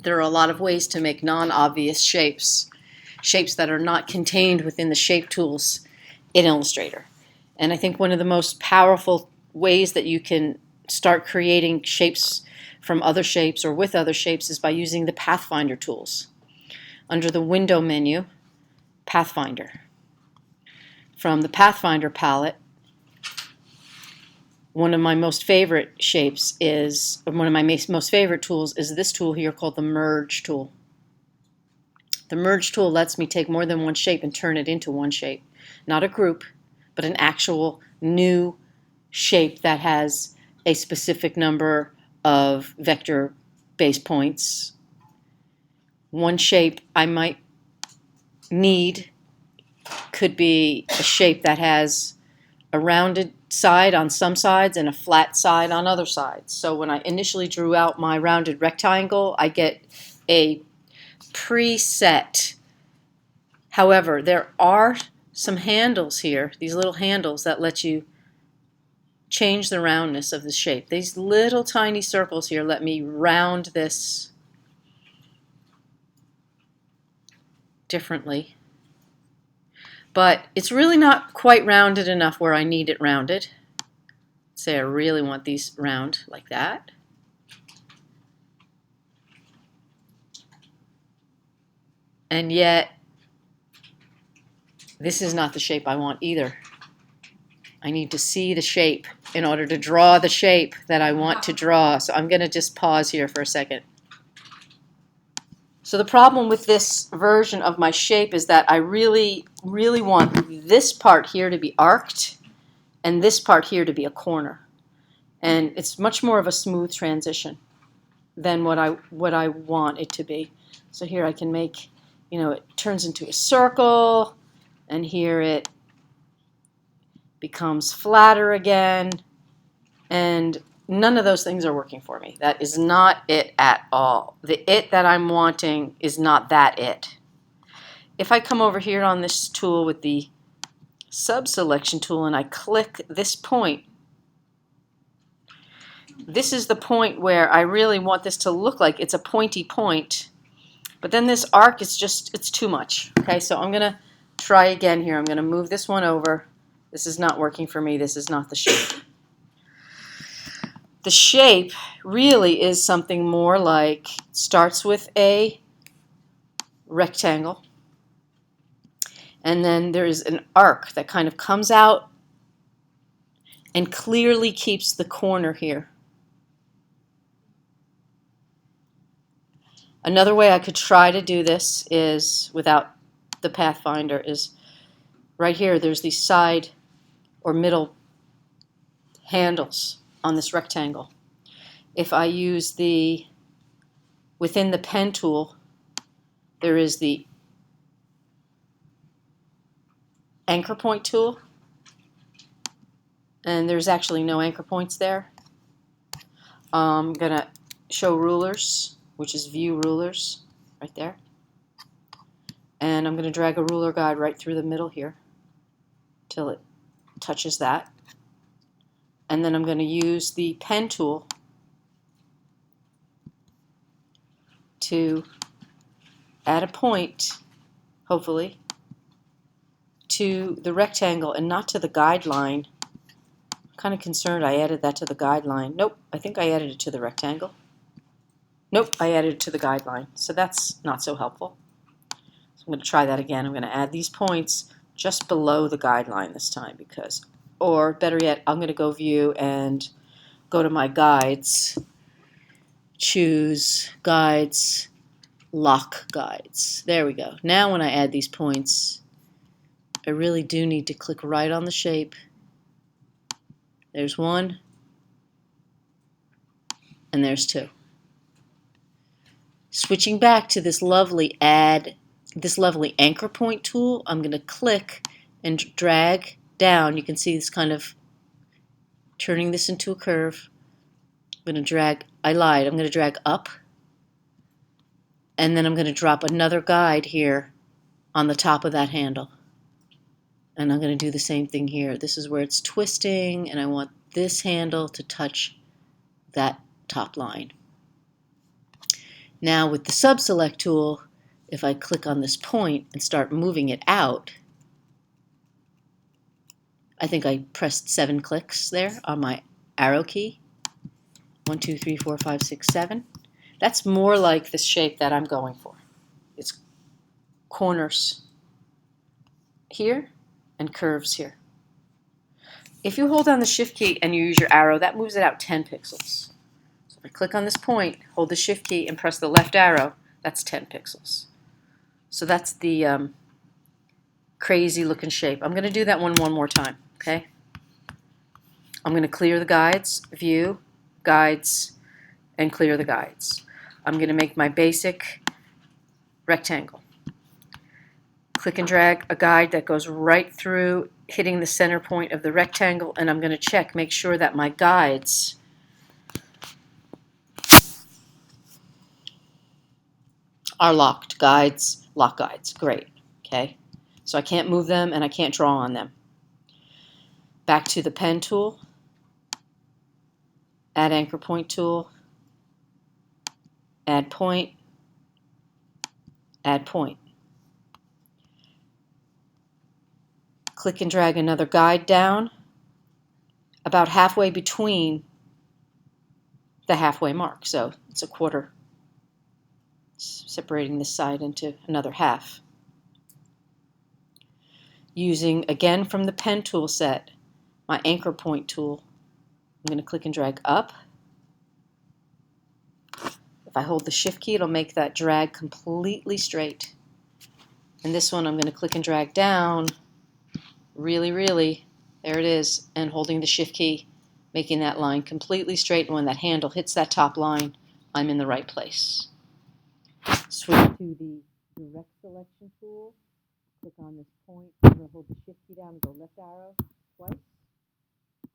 There are a lot of ways to make non-obvious shapes, shapes that are not contained within the shape tools in Illustrator. And I think one of the most powerful ways that you can start creating shapes from other shapes or with other shapes is by using the Pathfinder tools. Under the Window menu, Pathfinder. From the Pathfinder palette, one of my most favorite shapes is, one of my most favorite tools is this tool here called the Merge tool. The Merge tool lets me take more than one shape and turn it into one shape. Not a group, but an actual new shape that has a specific number of vector base points. One shape I might need could be a shape that has a rounded side on some sides and a flat side on other sides. So when I initially drew out my rounded rectangle, I get a preset. However, there are some handles here, these little handles that let you change the roundness of the shape. These little tiny circles here let me round this differently. But it's really not quite rounded enough where I need it rounded. Say I really want these round like that. And yet, this is not the shape I want either. I need to see the shape in order to draw the shape that I want to draw. So I'm going to just pause here for a second. So the problem with this version of my shape is that I really want this part here to be arced and this part here to be a corner. And it's much more of a smooth transition than what I want it to be. So here I can make, it turns into a circle, and here it becomes flatter again, and none of those things are working for me. That is not it at all. The it that I'm wanting is not that it. If I come over here on this tool with the sub-selection tool and I click this point, this is the point where I really want this to look like it's a pointy point, but then this arc is just, it's too much. Okay, so I'm going to try again here. I'm going to move this one over. This is not working for me. This is not the shape. The shape really is something more like, starts with a rectangle, and then there is an arc that kind of comes out and clearly keeps the corner here. Another way I could try to do this is, without the Pathfinder, is right here there's these side or middle handles on this rectangle. If I use within the pen tool, there is the anchor point tool, and there's actually no anchor points there. I'm going to show rulers, which is view rulers, right there. And I'm going to drag a ruler guide right through the middle here till it touches that. And then I'm going to use the pen tool to add a point, hopefully, to the rectangle and not to the guideline. I'm kind of concerned I added that to the guideline. Nope, I think I added it to the rectangle. Nope, I added it to the guideline. So that's not so helpful. So I'm going to try that again. I'm going to add these points just below the guideline this time, because, or better yet, I'm going to go view and go to my guides, choose guides, lock guides. There we go. Now when I add these points, I really do need to click right on the shape. There's one, and there's two. Switching back to this lovely anchor point tool, I'm going to click and drag down. You can see this kind of turning this into a curve. I'm going to drag, I lied, I'm going to drag up, and then I'm going to drop another guide here on the top of that handle. And I'm going to do the same thing here. This is where it's twisting, and I want this handle to touch that top line. Now with the sub-select tool, if I click on this point and start moving it out, I think I pressed 7 clicks there on my arrow key. 1, 2, 3, 4, 5, 6, 7. That's more like the shape that I'm going for. It's corners here and curves here. If you hold down the shift key and you use your arrow, that moves it out 10 pixels. So if I click on this point, hold the shift key and press the left arrow, that's 10 pixels. So that's the crazy looking shape. I'm going to do that one more time, okay? I'm going to clear the guides, view, guides, and clear the guides. I'm going to make my basic rectangle. Click and drag a guide that goes right through, hitting the center point of the rectangle, and I'm going to check, make sure that my guides are locked. Guides, lock guides, great, okay? So I can't move them and I can't draw on them. Back to the pen tool, add anchor point tool, add point, add point. Click and drag another guide down about halfway between the halfway mark. So it's a quarter, separating this side into another half. Using, again from the pen tool set, my anchor point tool, I'm going to click and drag up. If I hold the shift key, it'll make that drag completely straight. And this one I'm going to click and drag down really, there it is, and holding the shift key, making that line completely straight, and when that handle hits that top line, I'm in the right place. Switch to the direct selection tool, click on this point, I'm going to hold the shift key down and go left arrow twice,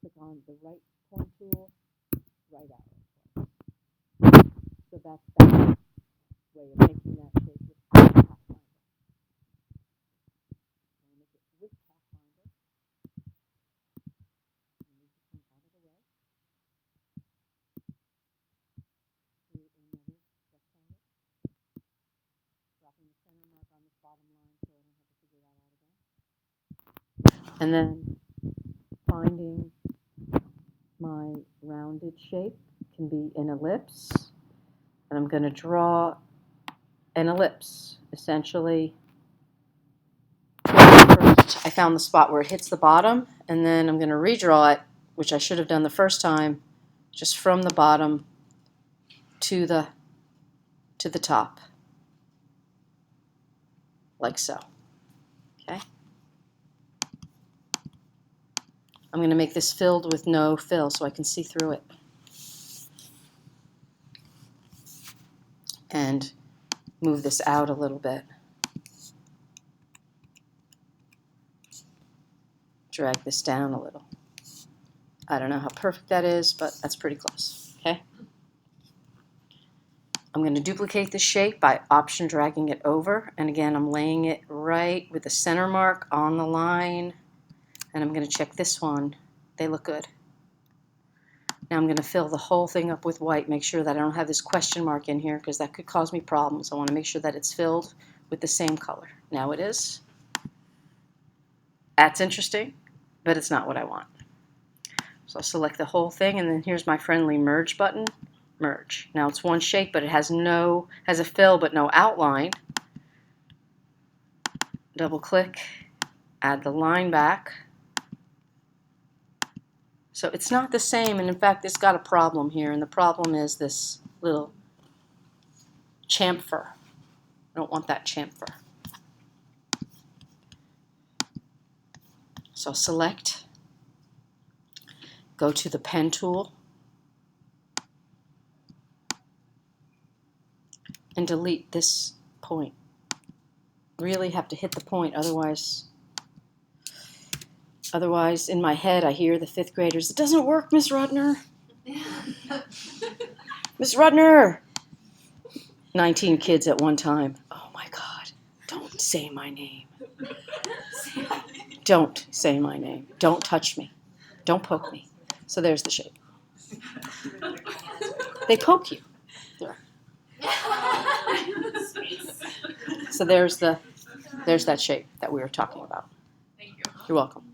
click on the right point tool, right arrow twice. So that's that way of making that shape with pathfinder. Make it with pathfinder. Move the point out of the way. Create another rectangle. Dropping the center mark on this bottom line so I don't have to figure that out again. And then finding my rounded shape can be an ellipse. And I'm going to draw an ellipse, essentially. First, I found the spot where it hits the bottom, and then I'm going to redraw it, which I should have done the first time, just from the bottom to the top, like so. Okay. I'm going to make this filled with no fill so I can see through it. And move this out a little bit. Drag this down a little. I don't know how perfect that is, but that's pretty close. Okay. I'm going to duplicate this shape by option dragging it over, and again I'm laying it right with the center mark on the line, and I'm going to check this one. They look good. Now I'm going to fill the whole thing up with white, make sure that I don't have this question mark in here because that could cause me problems. I want to make sure that it's filled with the same color. Now it is. That's interesting, but it's not what I want. So I'll select the whole thing, and then here's my friendly merge button. Merge. Now it's one shape, but it has a fill but no outline. Double click, add the line back. So it's not the same, and in fact it's got a problem here, and the problem is this little chamfer. I don't want that chamfer. So select, go to the pen tool, and delete this point. Really have to hit the point, otherwise in my head I hear the 5th graders, "It doesn't work, Miss Rudner." Miss Rudner! 19 kids at one time. Oh my God, don't say my name. Don't say my name. Don't touch me. Don't poke me. So there's the shape. They poke you. There. So there's that shape that we were talking about. Thank you. You're welcome.